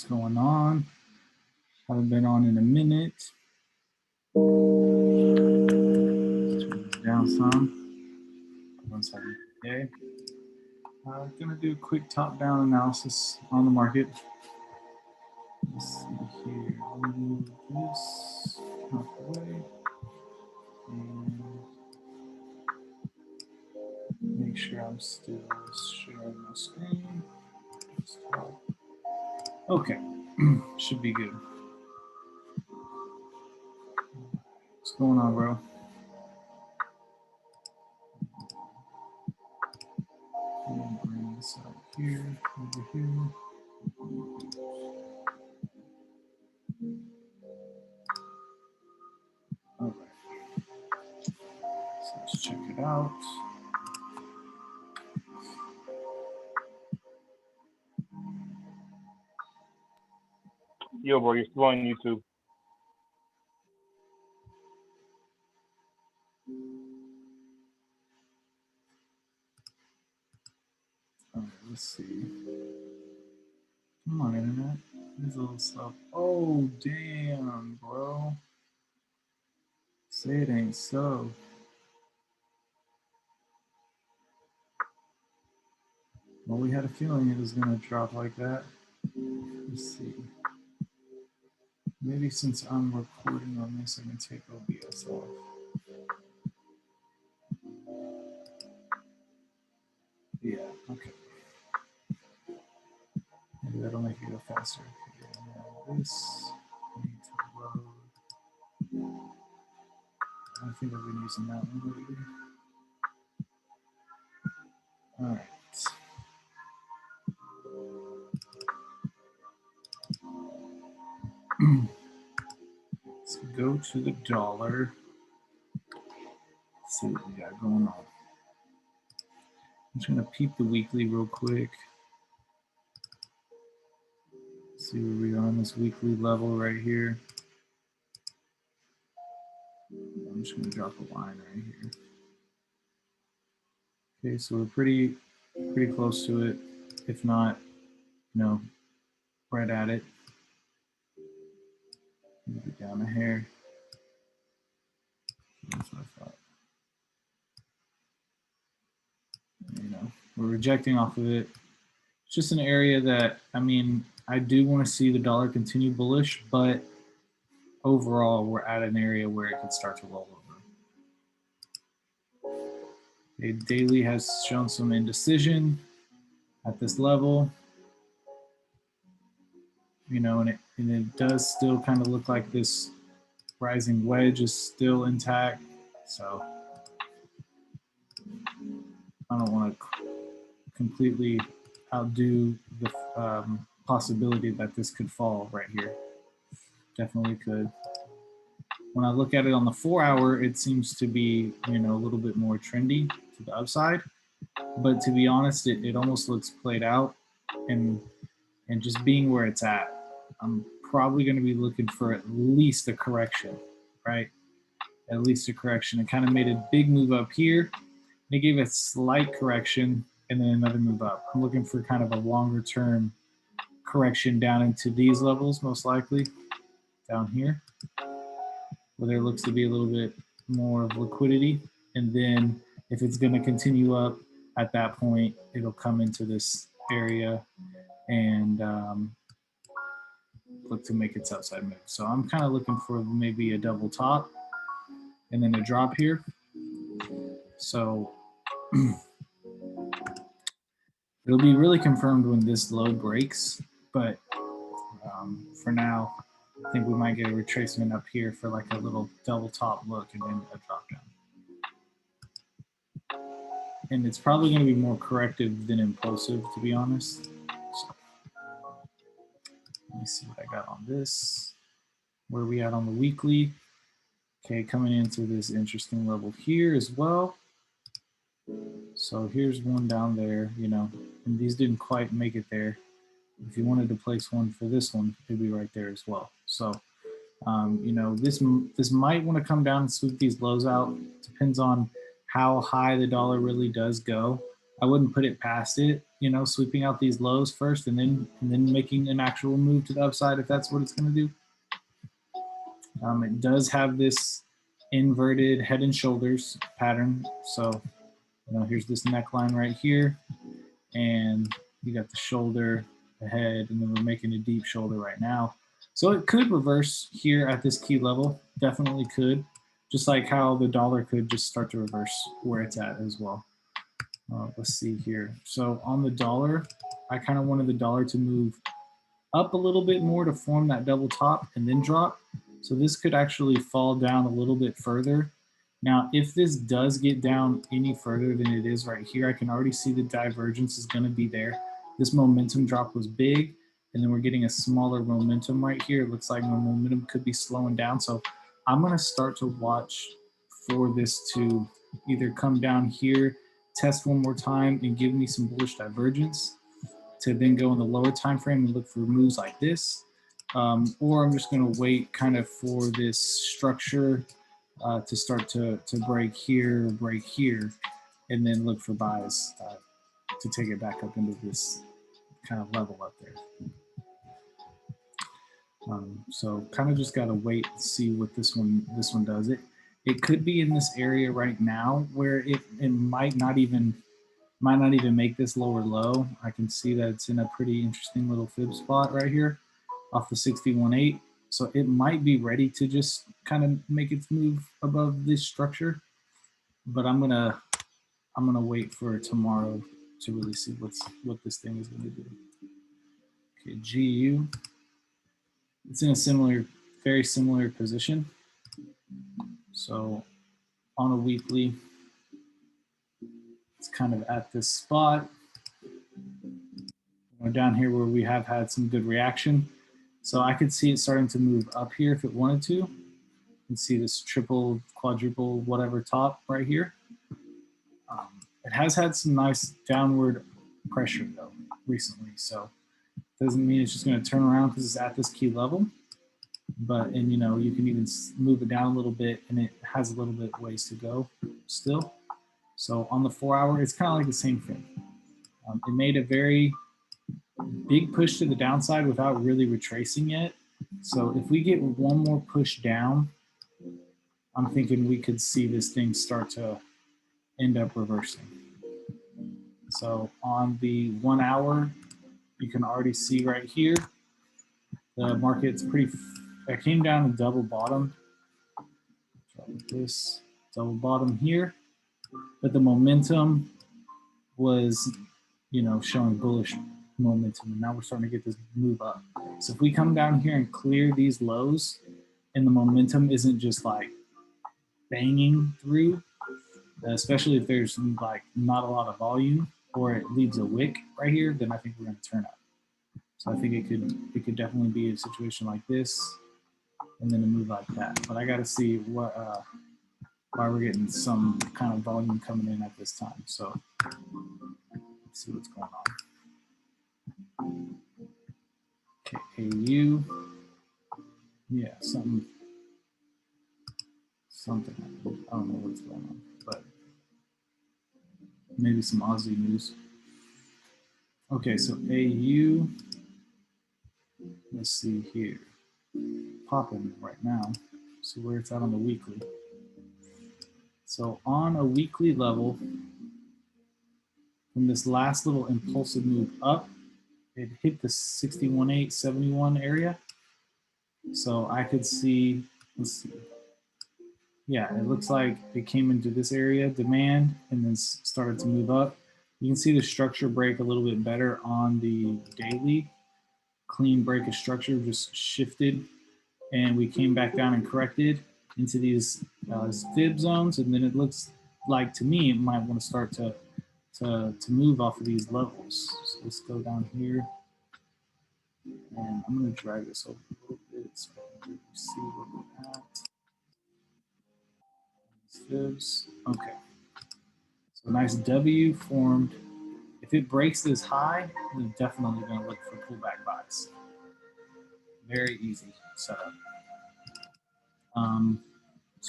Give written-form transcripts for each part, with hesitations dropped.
What's going on? Haven't been on in a minute. Let's turn this down some. 1 second. Okay. I'm gonna do a quick top-down analysis on the market. Let's see here. I'll move this out the way and make sure I'm still sharing my screen. Okay, should be good. What's going on, bro? Bring this out here, over here. All right. So let's check it out. Yo, bro, you're still on YouTube. All right, let's see. Come on, internet. There's a little stuff. Oh, damn, bro. Say it ain't so. Well, we had a feeling it was going to drop like that. Let's see. Maybe since I'm recording on this, I can take OBS off. Yeah, okay. Maybe that'll make it go faster. Okay, now this, I need to load. I think I've been using that one lately. All right. Let's go to the dollar. Let's see what we got going on. I'm just gonna peep the weekly real quick. See where we are on this weekly level right here. I'm just gonna drop a line right here. Okay, so we're pretty close to it, if not, right at it. Move it down a hair. That's what I thought. We're rejecting off of it. It's just an area that, I mean, I do want to see the dollar continue bullish, but overall, we're at an area where it could start to roll over. Okay, daily has shown some indecision at this level. And it does still kind of look like this rising wedge is still intact. So I don't want to completely outdo the possibility that this could fall right here. Definitely could. When I look at it on the 4-hour, it seems to be, a little bit more trendy to the upside. But to be honest, it almost looks played out. And just being where it's at, I'm probably going to be looking for at least a correction, right? At least a correction. It kind of made a big move up here. They gave a slight correction and then another move up. I'm looking for kind of a longer term correction down into these levels, most likely down here, where there looks to be a little bit more of liquidity. And then if it's going to continue up at that point, it'll come into this area and look to make its upside move. So I'm kind of looking for maybe a double top and then a drop here. So it'll be really confirmed when this low breaks, but for now, I think we might get a retracement up here for like a little double top look and then a drop down. And it's probably going to be more corrective than impulsive, to be honest. So, let me see what I got on this. Where are we at on the weekly? Okay, coming into this interesting level here as well. So here's one down there, and these didn't quite make it there. If you wanted to place one for this one, it'd be right there as well. So, this might want to come down and sweep these lows out. Depends on how high the dollar really does go. I wouldn't put it past it. you know, sweeping out these lows first and then making an actual move to the upside if that's what it's going to do. It does have this inverted head and shoulders pattern. So, you know, here's this neckline right here, and you got the shoulder, the head, and then we're making a deep shoulder right now. So it could reverse here at this key level, definitely could, just like how the dollar could just start to reverse where it's at as well. Let's see here. So on the dollar, I kind of wanted the dollar to move up a little bit more to form that double top and then drop. So this could actually fall down a little bit further. Now, if this does get down any further than it is right here, I can already see the divergence is going to be there. This momentum drop was big, and then we're getting a smaller momentum right here. It looks like my momentum could be slowing down. So I'm going to start to watch for this to either come down here, test one more time, and give me some bullish divergence, to then go in the lower time frame and look for moves like this. Or I'm just going to wait kind of for this structure to start to break here, and then look for buys to take it back up into this kind of level up there. So kind of just got to wait and see what this one does. It could be in this area right now where it might not even make this lower low. I can see that it's in a pretty interesting little fib spot right here off the 61.8. So it might be ready to just kind of make its move above this structure. But I'm gonna wait for tomorrow to really see what this thing is gonna do. Okay, GU. It's in a very similar position. So on a weekly, it's kind of at this spot. We're down here where we have had some good reaction. So I could see it starting to move up here if it wanted to. You can see this triple, quadruple, whatever top right here. It has had some nice downward pressure though recently. So it doesn't mean it's just going to turn around because it's at this key level. But, you know, you can even move it down a little bit and it has a little bit ways to go still. So on the 4 hour, it's kind of like the same thing. It made a very big push to the downside without really retracing it. So if we get one more push down, I'm thinking we could see this thing start to end up reversing. So on the 1 hour, you can already see right here, the market's it came down and double bottom. This double bottom here, but the momentum was, you know, showing bullish momentum, and now we're starting to get this move up. So if we come down here and clear these lows and the momentum isn't just like banging through, especially if there's like not a lot of volume or it leaves a wick right here, then I think we're going to turn up. So I think it could definitely be a situation like this and then a move like that. But I got to see why we're getting some kind of volume coming in at this time. So let's see what's going on. Okay, AU. Yeah, something. I don't know what's going on, but maybe some Aussie news. Okay, so AU. Let's see here. Popping right now. See where it's at on the weekly. So on a weekly level, from this last little impulsive move up, it hit the 61.8, 71 area. So I could see, let's see. Yeah, it looks like it came into this area, demand, and then started to move up. You can see the structure break a little bit better on the daily. Clean break of structure, just shifted, and we came back down and corrected into these fib zones, and then it looks like to me it might want to start to move off of these levels. So let's go down here, and I'm going to drag this over a little bit so I can see where we're at. Fibs. Okay. So nice W formed. If it breaks this high, we're definitely going to look for pullback buys. Very easy setup.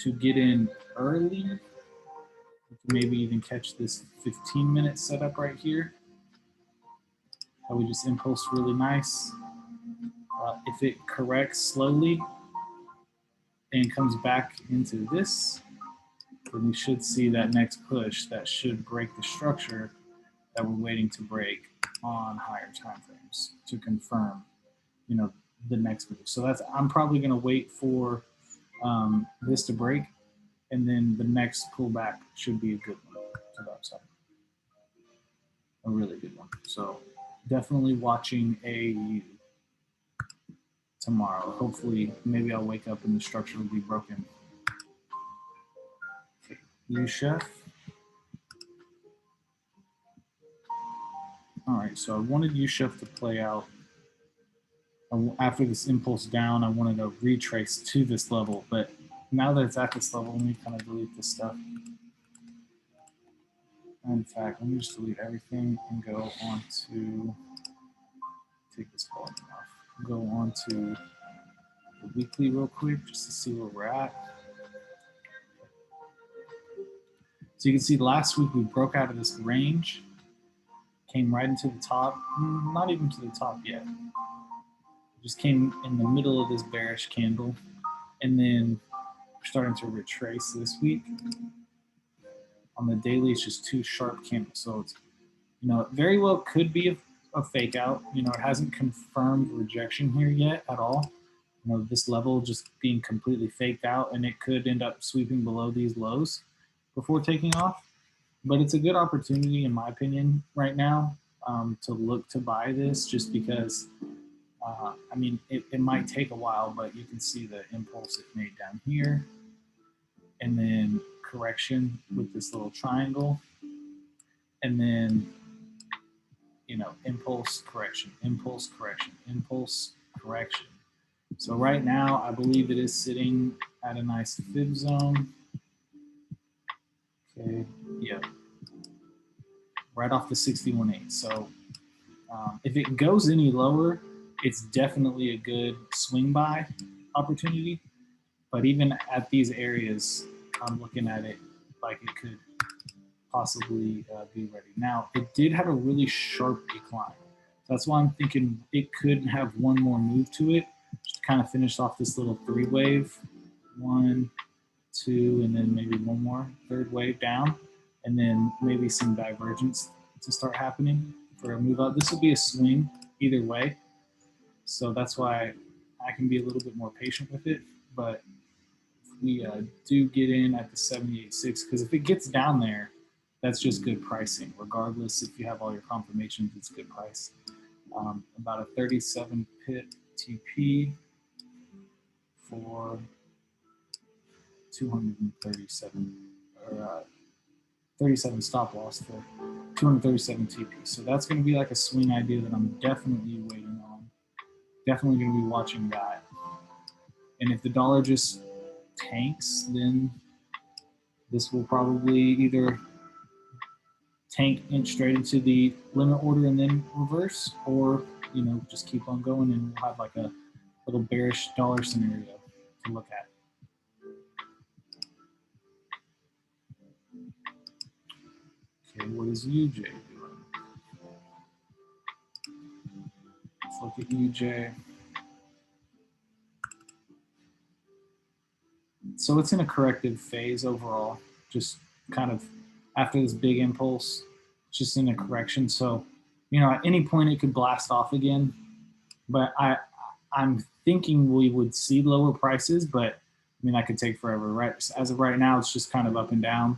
To get in early, maybe even catch this 15-minute setup right here. How we just impulse really nice. If it corrects slowly and comes back into this, then we should see that next push that should break the structure that we're waiting to break on higher time frames to confirm, you know, the next move. So that's, I'm probably going to wait for this to break, and then the next pullback should be a good one to the upside, a really good one. So definitely watching AU tomorrow. Hopefully, maybe I'll wake up and the structure will be broken. Okay, U-Chef. All right, so I wanted U-Chef to play out. After this impulse down, I wanted to retrace to this level, but now that it's at this level, let me kind of delete this stuff. In fact, let me just delete everything and go on to, take this volume off, go on to the weekly real quick just to see where we're at. So you can see last week we broke out of this range, came right into the top, not even to the top yet. Just came in the middle of this bearish candle, and then we're starting to retrace this week. On the daily, it's just two sharp candles. So it's, you know, it very well could be a fake out. You know, it hasn't confirmed rejection here yet at all. You know, this level just being completely faked out, and it could end up sweeping below these lows before taking off. But it's a good opportunity, in my opinion, right now to look to buy this, just because, I mean, it might take a while, but you can see the impulse it made down here, and then correction with this little triangle, and then, you know, impulse, correction, impulse, correction, impulse, correction. So right now, I believe it is sitting at a nice fib zone. Okay, yeah, right off the 61.8. So if it goes any lower, it's definitely a good swing buy opportunity. But even at these areas, I'm looking at it like it could possibly be ready. Now, it did have a really sharp decline. That's why I'm thinking it could have one more move to it, just to kind of finish off this little three wave. 1, 2, and then maybe one more third wave down, and then maybe some divergence to start happening for a move up. This will be a swing either way. So that's why I can be a little bit more patient with it. But if we do get in at the 78.6, because if it gets down there, that's just good pricing. Regardless, if you have all your confirmations, it's good price. About a 37 pip TP for 237, or 37 stop loss for 237 TP. So that's going to be like a swing idea that I'm definitely waiting on. Definitely going to be watching that. And if the dollar just tanks, then this will probably either tank straight into the limit order and then reverse, or, you know, just keep on going, and we'll have like a little bearish dollar scenario to look at. Okay, what is UJ doing? Let's look at UJ. So it's in a corrective phase overall, just kind of after this big impulse, just in a correction. So, you know, at any point it could blast off again, but I'm thinking we would see lower prices, but I mean, that could take forever, right? As of right now, it's just kind of up and down.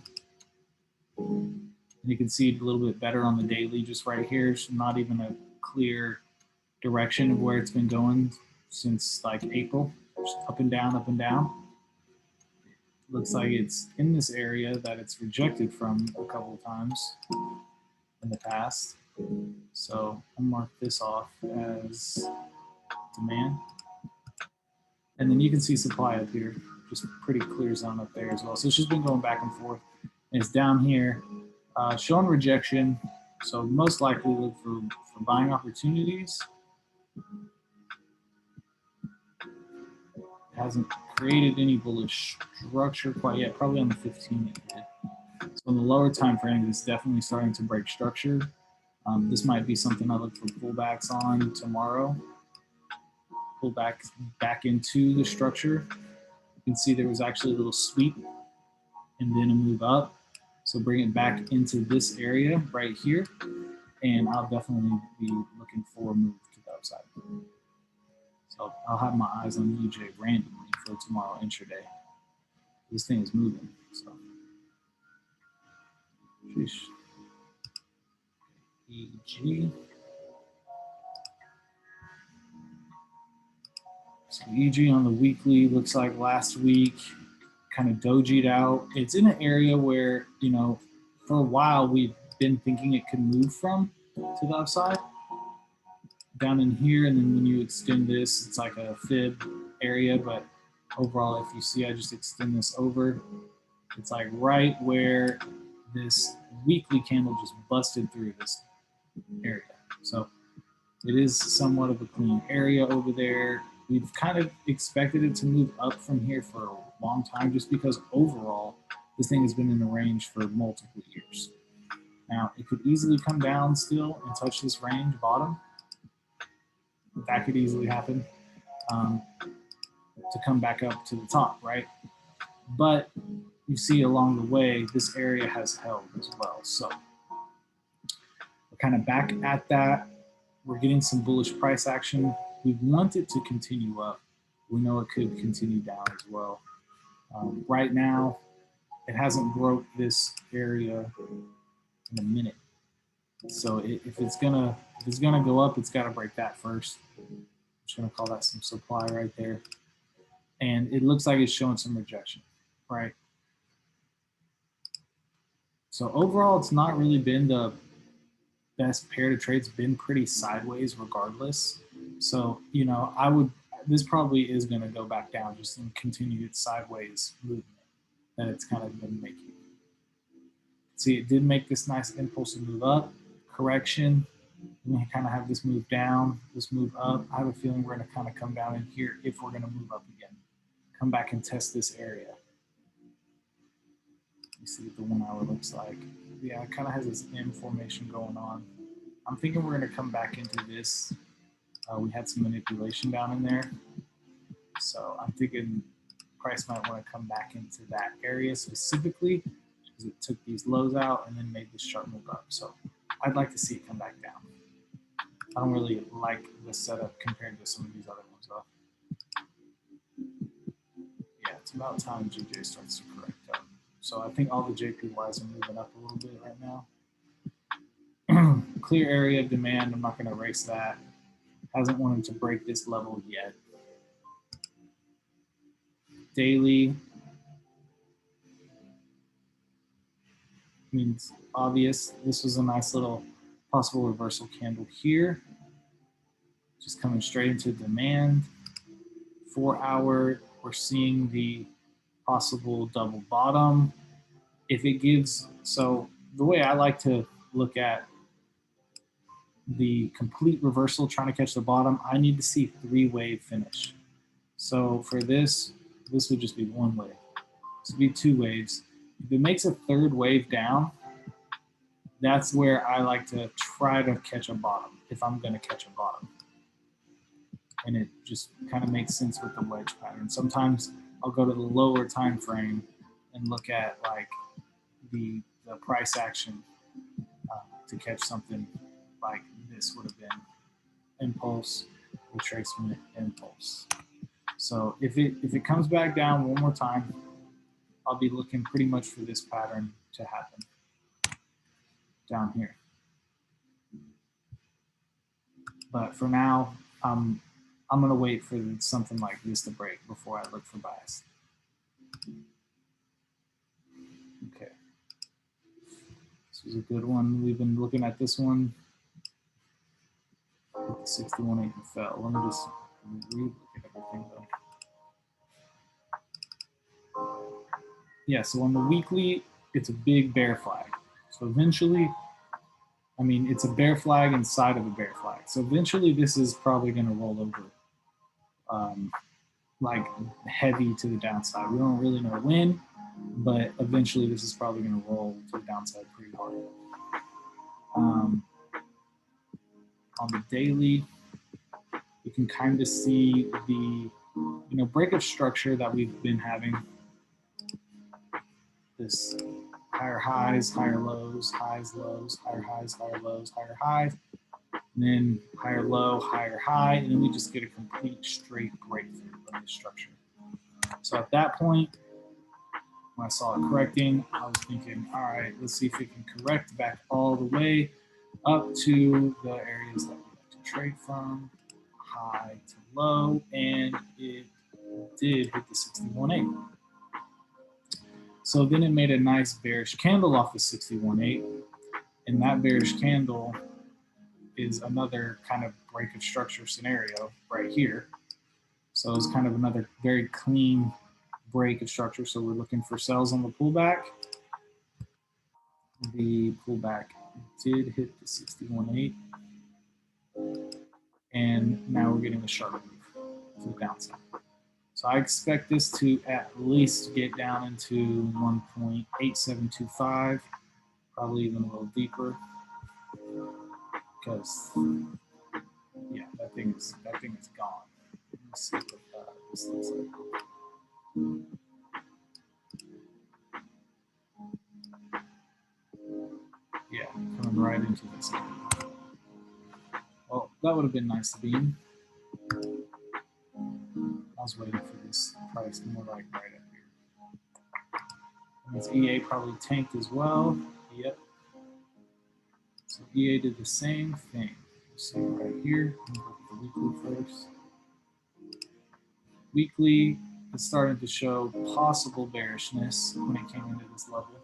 And you can see it a little bit better on the daily, just right here. It's not even a clear direction of where it's been going since like April, just up and down, up and down. Looks like it's in this area that it's rejected from a couple of times in the past. So I'll mark this off as demand. And then you can see supply up here, just pretty clear zone up there as well. So it's just been going back and forth. And it's down here, showing rejection. So most likely look for buying opportunities. It hasn't created any bullish structure quite yet, probably on the 15 it did. So on the lower time frame, it's definitely starting to break structure. This might be something I look for pullbacks on tomorrow. Pull back into the structure. You can see there was actually a little sweep and then a move up. So bring it back into this area right here, and I'll definitely be looking for a move to the upside. So I'll have my eyes on EJ randomly for tomorrow intraday. This thing is moving. So, sheesh. EG. So EG on the weekly looks like last week kind of dojied out. It's in an area where, you know, for a while we've been thinking it could move from to the upside down in here. And then when you extend this, it's like a fib area. But overall, if you see, I just extend this over. It's like right where this weekly candle just busted through this area. So it is somewhat of a clean area over there. We've kind of expected it to move up from here for a long time just because overall this thing has been in the range for multiple years. Now, it could easily come down still and touch this range bottom. That could easily happen to come back up to the top, right? But you see along the way, this area has held as well. So we're kind of back at that. We're getting some bullish price action. We want it to continue up. We know it could continue down as well. Right now, it hasn't broke this area in a minute. So if it's gonna go up, it's got to break that first. I'm just gonna call that some supply right there. And it looks like it's showing some rejection, right? So overall, it's not really been the best pair to trade. It's been pretty sideways regardless. So, you know, this probably is going to go back down just and continue its sideways movement that it's kind of been making. See, it did make this nice impulse to move up, correction. And we kind of have this move down, this move up. I have a feeling we're going to kind of come down in here if we're going to move up again. Come back and test this area. You see what the 1 hour looks like. Yeah, it kind of has this M formation going on. I'm thinking we're going to come back into this. We had some manipulation down in there. So I'm thinking price might want to come back into that area specifically because it took these lows out and then made this sharp move up. So I'd like to see it come back down. I don't really like this setup compared to some of these other ones though. Yeah, it's about time GJ starts to correct up. So I think all the JPYs are moving up a little bit right now. Clear area of demand. I'm not going to erase that. Hasn't wanted to break this level yet. Daily means obvious. This was a nice little possible reversal candle here. Just coming straight into demand. 4 hour, we're seeing the possible double bottom. If it gives, so the way I like to look at the complete reversal trying to catch the bottom, I need to see 3-wave finish. So for this would just be 1 wave. This would be 2 waves. If it makes a 3rd wave down, that's where I like to try to catch a bottom if I'm going to catch a bottom. And it just kind of makes sense with the wedge pattern. Sometimes I'll go to the lower time frame and look at like the price action to catch something like this would have been impulse, retracement, impulse. So if it comes back down one more time, I'll be looking pretty much for this pattern to happen down here. But for now, I'm going to wait for something like this to break before I look for bias. Okay. This is a good one. We've been looking at this one. 61.8 and fell. Let me just re-look at everything though. Yeah, so on the weekly, it's a big bear flag. So eventually, I mean, it's a bear flag inside of a bear flag. So eventually this is probably going to roll over like heavy to the downside. We don't really know when, but eventually this is probably going to roll to the downside pretty hard. on the daily, you can kind of see the break of structure that we've been having. This higher highs, higher lows, highs, lows, higher highs, higher lows, higher highs, and then higher low, higher high, and then we just get a complete straight breakthrough of the structure. So at that point, when I saw it correcting, I was thinking, all right, let's see if it can correct back all the way up to the areas that we like to trade from, high to low, and it did hit the 61.8. So then it made a nice bearish candle off the 61.8, and that bearish candle is another kind of break of structure scenario right here. So it's kind of another very clean break of structure. So we're looking for sells on the pullback. The pullback did hit the 61.8, and now we're getting a sharp move to the downside. So I expect this to at least get down into 1.8725, probably even a little deeper, because yeah, that thing is gone. Let's see what this looks like. Yeah, coming right into this. Well, that would have been nice to be in. I was waiting for this price more like right up here. And this EA probably tanked as well. Yep. So EA did the same thing. You see right here. Let me look at the weekly first. Weekly is starting to show possible bearishness when it came into this level.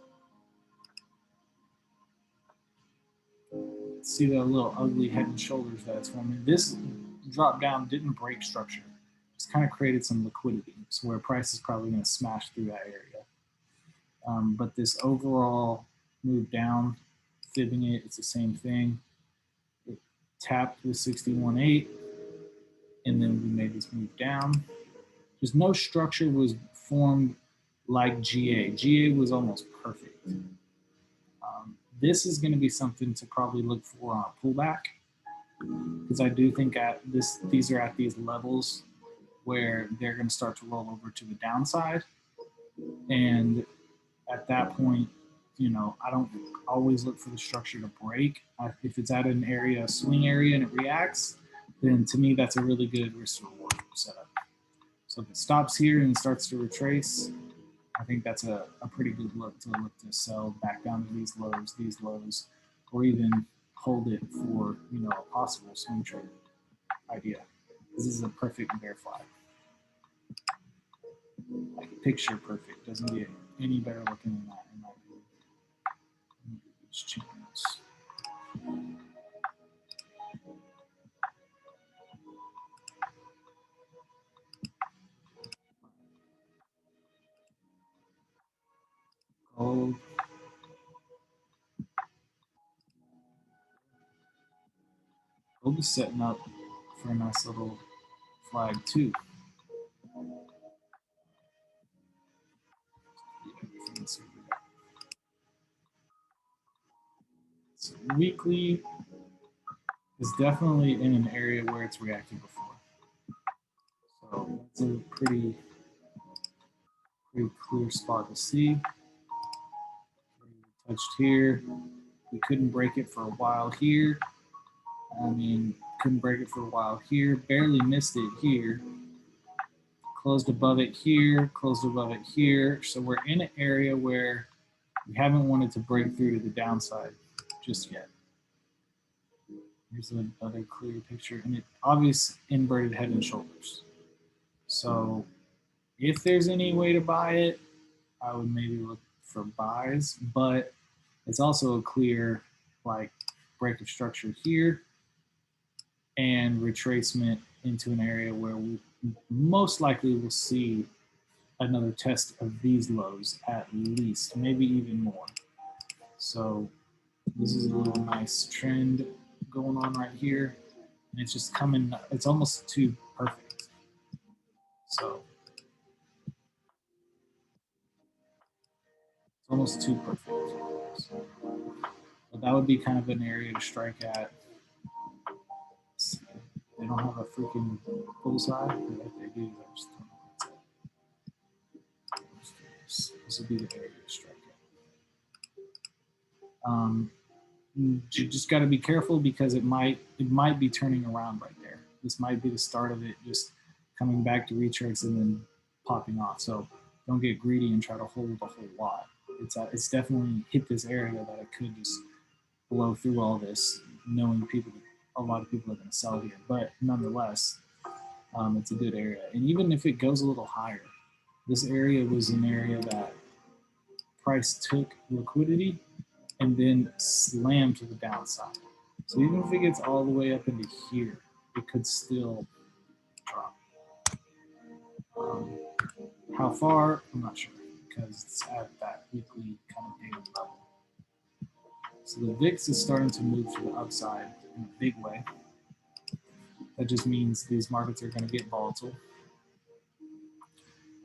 See that little ugly head and shoulders that it's forming. This drop down didn't break structure. Just kind of created some liquidity. So where price is probably going to smash through that area. But this overall move down, fibbing it, it's the same thing. It tapped the 61.8, and then we made this move down. There's no structure was formed like GA. GA was almost perfect. This is going to be something to probably look for on a pullback, because I do think these are at these levels where they're going to start to roll over to the downside. And at that point, I don't always look for the structure to break. If it's at an area, a swing area, and it reacts, then to me, that's a really good risk reward setup. So if it stops here and starts to retrace, I think that's a pretty good look to sell back down to these lows, or even hold it for a possible swing trade idea. This is a perfect bear flag, like picture perfect. Doesn't get any better looking than that in my view. These channels. Gold. Gold is setting up for a nice little flag too. So weekly is definitely in an area where it's reacted before. So that's a pretty clear spot to see. We touched here. We couldn't break it for a while here. Couldn't break it for a while here. Barely missed it here. Closed above it here. Closed above it here. So we're in an area where we haven't wanted to break through to the downside just yet. Here's another clear picture, and it obvious inverted head and shoulders. So if there's any way to buy it, I would maybe look for buys, but it's also a clear break of structure here and retracement into an area where we most likely will see another test of these lows at least, maybe even more. So this is a little nice trend going on right here, and it's just coming, it's almost too perfect. So it's almost too perfect. So, but that would be kind of an area to strike at. They don't have a freaking bullseye. But if they do, I just don't know what's up. This will be the area to strike it. You just got to be careful because it might be turning around right there. This might be the start of it just coming back to retrace and then popping off. So don't get greedy and try to hold a whole lot. It's definitely hit this area that it could just blow through all this, knowing a lot of people are going to sell here. But nonetheless, it's a good area. And even if it goes a little higher, this area was an area that price took liquidity and then slammed to the downside. So even if it gets all the way up into here, it could still drop. How far? I'm not sure because it's at that weekly kind of daily level. So the VIX is starting to move to the upside in a big way. That just means these markets are going to get volatile.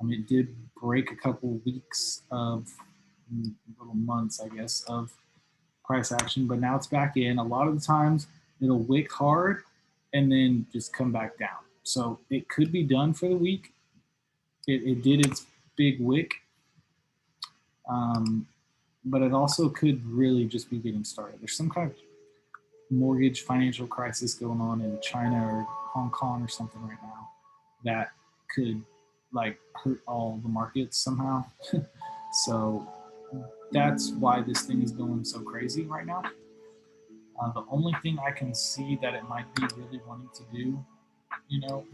It did break a couple weeks of little months, I guess, of price action, but now it's back in. A lot of the times it'll wick hard and then just come back down. So it could be done for the week. It did its big wick, but it also could really just be getting started. There's some kind of mortgage financial crisis going on in China or Hong Kong or something right now that could like hurt all the markets somehow. So that's why this thing is going so crazy right now. The only thing I can see that it might be really wanting to do,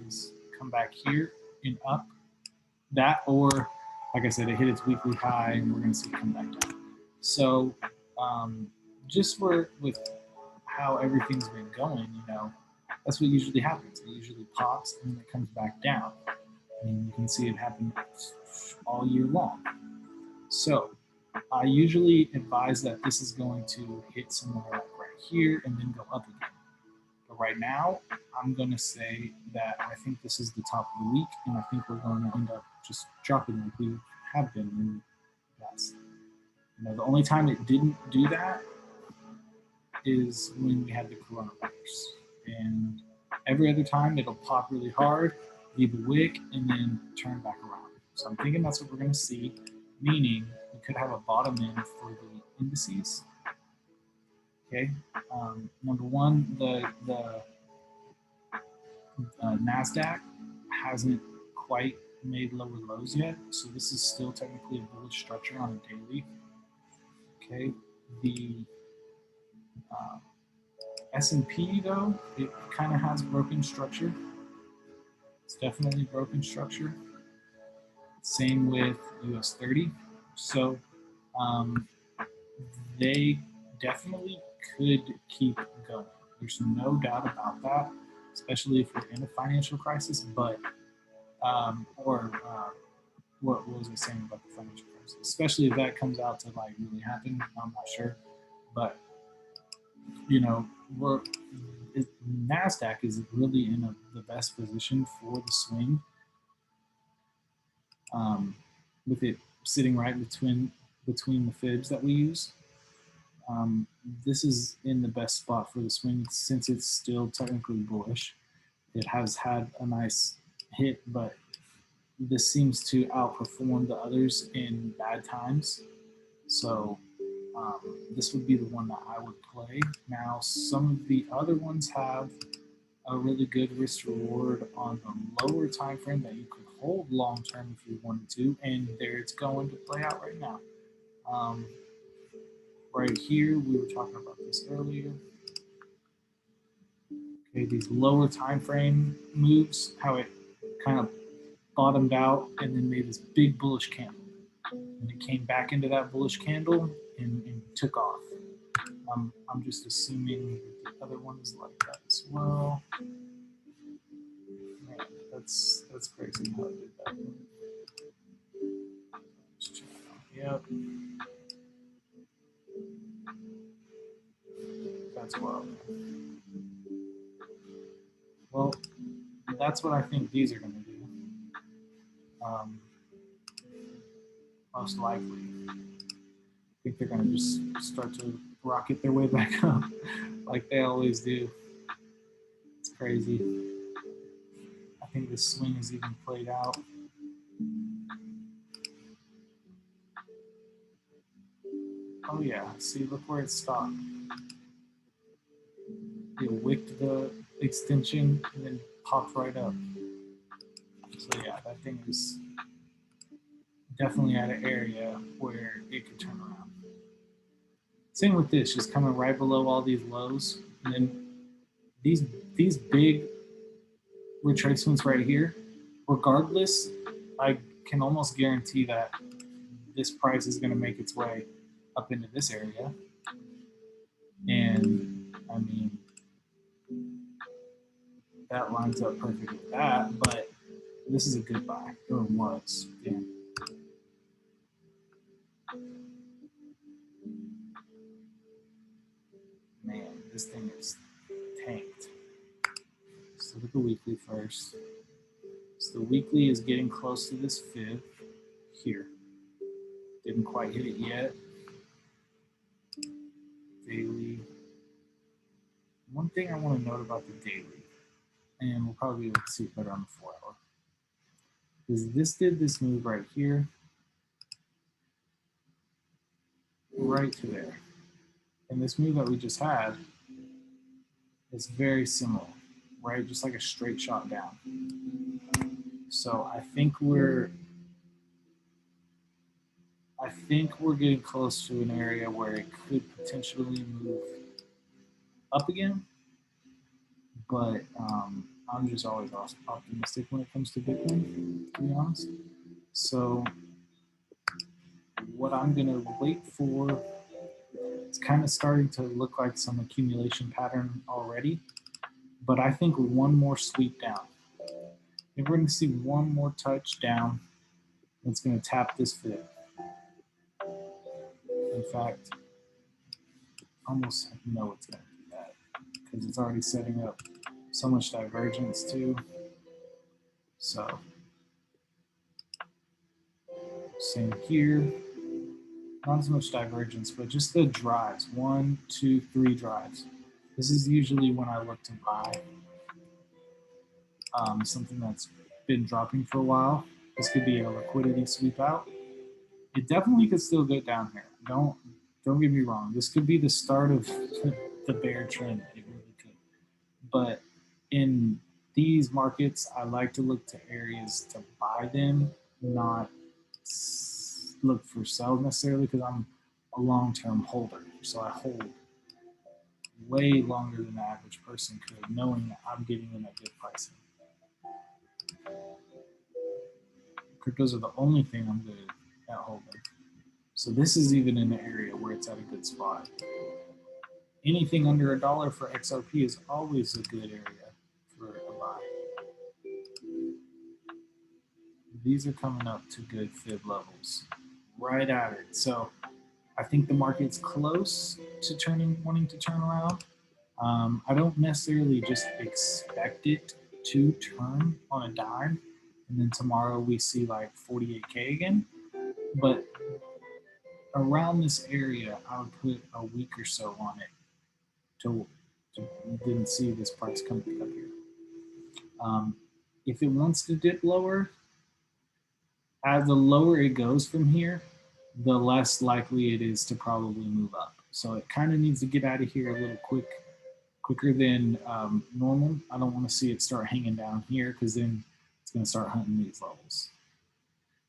is come back here and up. That, or like I said, it hit its weekly high and we're going to see it come back down. So just with how everything's been going, that's what usually happens. It usually pops and then it comes back down. And you can see it happen all year long. So I usually advise that this is going to hit somewhere like right here and then go up again. But right now, I'm going to say that I think this is the top of the week, and I think we're going to end up just dropping like we have been in the past. The only time it didn't do that is when we had the coronavirus. And every other time, it'll pop really hard, leave a wick, and then turn back around. So I'm thinking that's what we're going to see, meaning we could have a bottom in for the indices. Okay. Number one, the NASDAQ hasn't quite made lower lows yet, so this is still technically a bullish structure on a daily. Okay. The S&P, though, it kind of has broken structure. It's definitely broken structure. Same with US 30. So they definitely could keep going. There's no doubt about that, especially if we're in a financial crisis. But what was I saying about the financial crisis? Especially if that comes out to like really happen, I'm not sure. But NASDAQ is really in the best position for the swing, with it sitting right between the fibs that we use. This is in the best spot for the swing since it's still technically bullish. It has had a nice hit, but this seems to outperform the others in bad times. So this would be the one that I would play. Now, some of the other ones have a really good risk reward on the lower time frame that you could hold long term if you wanted to, and there it's going to play out right now. Right here, we were talking about this earlier. Okay, these lower time frame moves, how it kind of bottomed out and then made this big bullish candle. And it came back into that bullish candle and took off. I'm just assuming the other one is like that as well. Man, that's crazy how it did that. Let's check it out. Yep. That's wild. Well, that's what I think these are going to do. Most likely. I think they're going to just start to rocket their way back up like they always do. It's crazy. think this swing is even played out. Oh yeah, see, look where it stopped. It wicked the extension and then popped right up. So yeah, that thing is definitely at an area where it could turn around. Same with this, just coming right below all these lows, and then these big retracements right here. Regardless, I can almost guarantee that this price is going to make its way up into this area, and I mean that lines up perfect with that. But this is a good buy, or was. Yeah. Man, this thing is tanked. Let's look at the weekly first. So the weekly is getting close to this fib here. Didn't quite hit it yet. Daily. One thing I want to note about the daily, and we'll probably be able to see it better on the 4 hour, is this did this move right here, right to there. And this move that we just had is very similar, right? Just like a straight shot down. So I think we're getting close to an area where it could potentially move up again. But I'm just always optimistic when it comes to Bitcoin, to be honest. So what I'm gonna wait for, it's kind of starting to look like some accumulation pattern already, but I think one more sweep down. If we're gonna see one more touch down, it's gonna tap this fib. In fact, almost know it's gonna do that because it's already setting up so much divergence too. So same here. Not as much divergence, but just the drives. 1, 2, 3 drives. This is usually when I look to buy something that's been dropping for a while. This could be a liquidity sweep out. It definitely could still go down here. Don't get me wrong. This could be the start of the bear trend. It really could. But in these markets, I like to look to areas to buy them, not look for sell necessarily, because I'm a long-term holder. So I hold way longer than the average person could, knowing that I'm getting them at good pricing. Cryptos are the only thing I'm good at holding. So this is even in an area where it's at a good spot. Anything under $1 for XRP is always a good area for a buy. These are coming up to good fib levels, right at it. So I think the market's close to wanting to turn around. I don't necessarily just expect it to turn on a dime and then tomorrow we see like 48K again. But around this area, I would put a week or so on it to didn't see this price come back up here. If it wants to dip lower, as the lower it goes from here, the less likely it is to probably move up. So it kind of needs to get out of here a little quicker than normal. I don't want to see it start hanging down here because then it's going to start hunting these levels.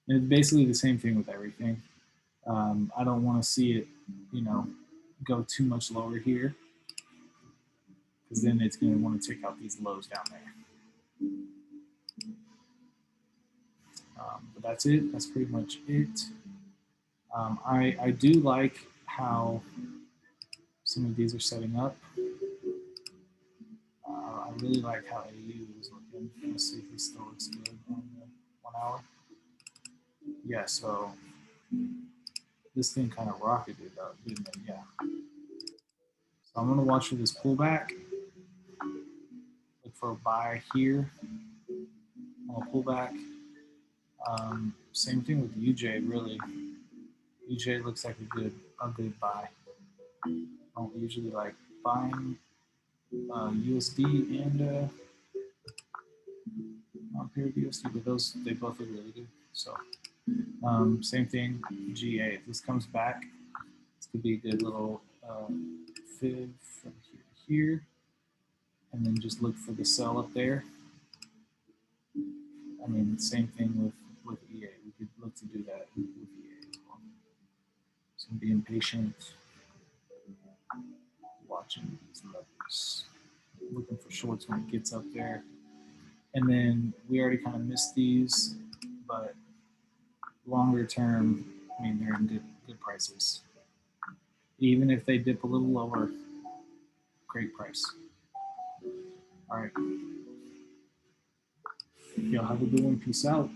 And it's basically the same thing with everything. I don't want to see it, go too much lower here because then it's going to want to take out these lows down there. But that's it. That's pretty much it. I do like how some of these are setting up. I really like how AU is looking. Let's see if this still looks good on the 1 hour. Yeah, so this thing kind of rocketed up, didn't it? Yeah. So I'm going to watch for this pullback. Look for a buy here. On a pullback. Same thing with UJ, really. UJ looks like a good buy. I don't usually like buying USD and pair of USD, but those, they both look really good. So same thing, GA. If this comes back, this could be a good little fib from here to here, and then just look for the sell up there. I mean, same thing with EA. We could look to do that with EA as well. So being patient, watching these levels, looking for shorts when it gets up there. And then we already kind of missed these, but longer term, I mean, they're in good prices. Even if they dip a little lower, great price. All right. Y'all have a good one. Peace out.